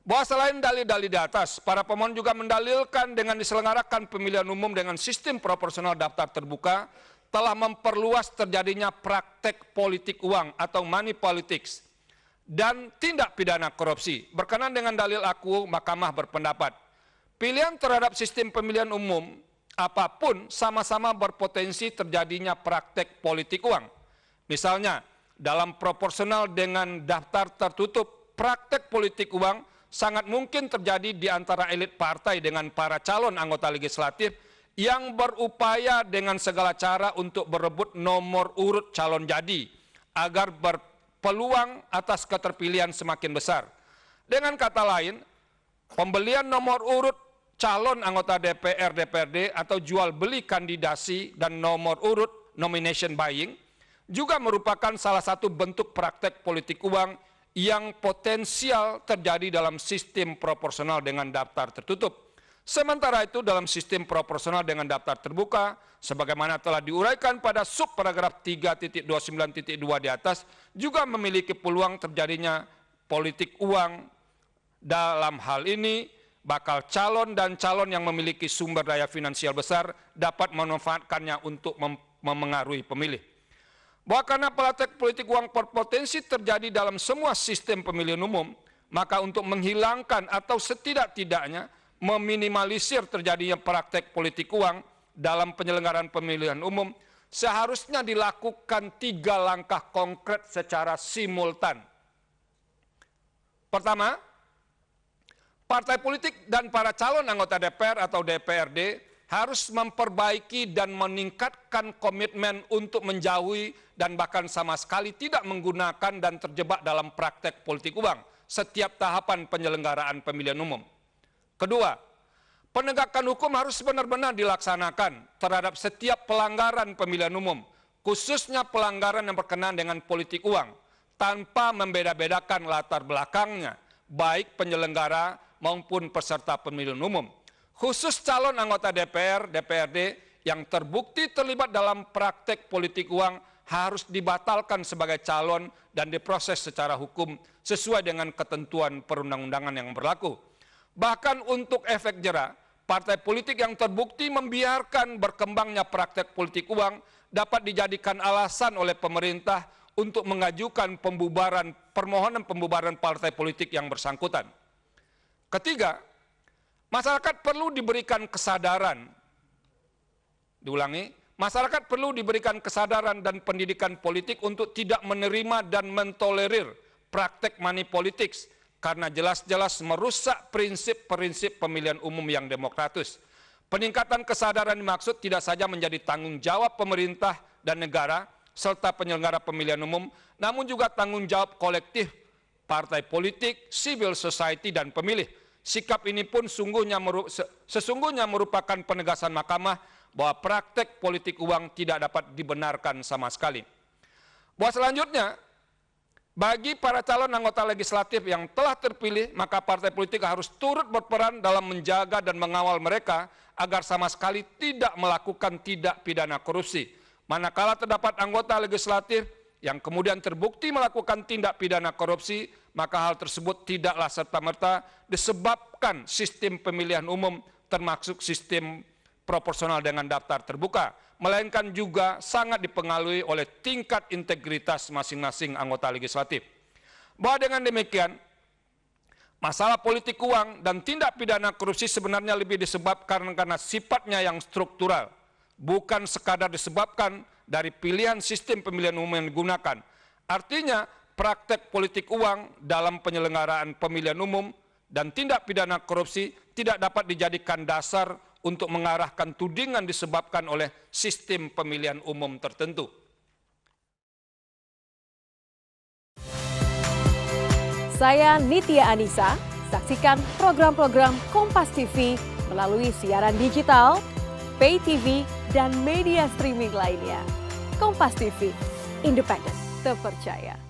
Bahwa selain dalil-dalil di atas, para pemohon juga mendalilkan dengan diselenggarakan pemilihan umum dengan sistem proporsional daftar terbuka telah memperluas terjadinya praktek politik uang atau money politics dan tindak pidana korupsi. Berkenan dengan dalil aku, Mahkamah berpendapat, pilihan terhadap sistem pemilihan umum apapun sama-sama berpotensi terjadinya praktek politik uang. Misalnya, dalam proporsional dengan daftar tertutup, praktek politik uang sangat mungkin terjadi di antara elit partai dengan para calon anggota legislatif yang berupaya dengan segala cara untuk berebut nomor urut calon jadi agar berpeluang atas keterpilihan semakin besar. Dengan kata lain, pembelian nomor urut calon anggota DPR, DPRD atau jual beli kandidasi dan nomor urut nomination buying juga merupakan salah satu bentuk praktek politik uang yang potensial terjadi dalam sistem proporsional dengan daftar tertutup. Sementara itu dalam sistem proporsional dengan daftar terbuka, sebagaimana telah diuraikan pada subparagraf 3.29.2 di atas, juga memiliki peluang terjadinya politik uang. Dalam hal ini, bakal calon dan calon yang memiliki sumber daya finansial besar dapat memanfaatkannya untuk memengaruhi pemilih. Bahwa karena praktek politik uang berpotensi terjadi dalam semua sistem pemilihan umum, maka untuk menghilangkan atau setidak-tidaknya meminimalisir terjadinya praktek politik uang dalam penyelenggaraan pemilihan umum, seharusnya dilakukan 3 langkah konkret secara simultan. Pertama, partai politik dan para calon anggota DPR atau DPRD harus memperbaiki dan meningkatkan komitmen untuk menjauhi dan bahkan sama sekali tidak menggunakan dan terjebak dalam praktek politik uang setiap tahapan penyelenggaraan pemilihan umum. Kedua, penegakan hukum harus benar-benar dilaksanakan terhadap setiap pelanggaran pemilihan umum, khususnya pelanggaran yang berkenaan dengan politik uang, tanpa membeda-bedakan latar belakangnya, baik penyelenggara maupun peserta pemilihan umum. Khusus calon anggota DPR, DPRD yang terbukti terlibat dalam praktek politik uang harus dibatalkan sebagai calon dan diproses secara hukum sesuai dengan ketentuan perundang-undangan yang berlaku. Bahkan untuk efek jera, partai politik yang terbukti membiarkan berkembangnya praktek politik uang dapat dijadikan alasan oleh pemerintah untuk mengajukan permohonan pembubaran partai politik yang bersangkutan. Ketiga, masyarakat perlu diberikan kesadaran. Diulangi, masyarakat perlu diberikan kesadaran dan pendidikan politik untuk tidak menerima dan mentolerir praktek money politics karena jelas-jelas merusak prinsip-prinsip pemilihan umum yang demokratis. Peningkatan kesadaran dimaksud tidak saja menjadi tanggung jawab pemerintah dan negara serta penyelenggara pemilihan umum, namun juga tanggung jawab kolektif partai politik, civil society, dan pemilih. Sikap ini pun sesungguhnya merupakan penegasan mahkamah bahwa praktek politik uang tidak dapat dibenarkan sama sekali. Bahwa selanjutnya, bagi para calon anggota legislatif yang telah terpilih, maka partai politik harus turut berperan dalam menjaga dan mengawal mereka agar sama sekali tidak melakukan tindak pidana korupsi. Manakala terdapat anggota legislatif yang kemudian terbukti melakukan tindak pidana korupsi, maka hal tersebut tidaklah serta-merta disebabkan sistem pemilihan umum termasuk sistem proporsional dengan daftar terbuka, melainkan juga sangat dipengaruhi oleh tingkat integritas masing-masing anggota legislatif. Bahwa dengan demikian, masalah politik uang dan tindak pidana korupsi sebenarnya lebih disebabkan karena sifatnya yang struktural, bukan sekadar disebabkan dari pilihan sistem pemilihan umum yang digunakan. Artinya, praktek politik uang dalam penyelenggaraan pemilihan umum dan tindak pidana korupsi tidak dapat dijadikan dasar untuk mengarahkan tudingan disebabkan oleh sistem pemilihan umum tertentu. Saya Nitya Anissa, saksikan program-program Kompas TV melalui siaran digital, pay TV, dan media streaming lainnya. Kompas TV, independen, terpercaya.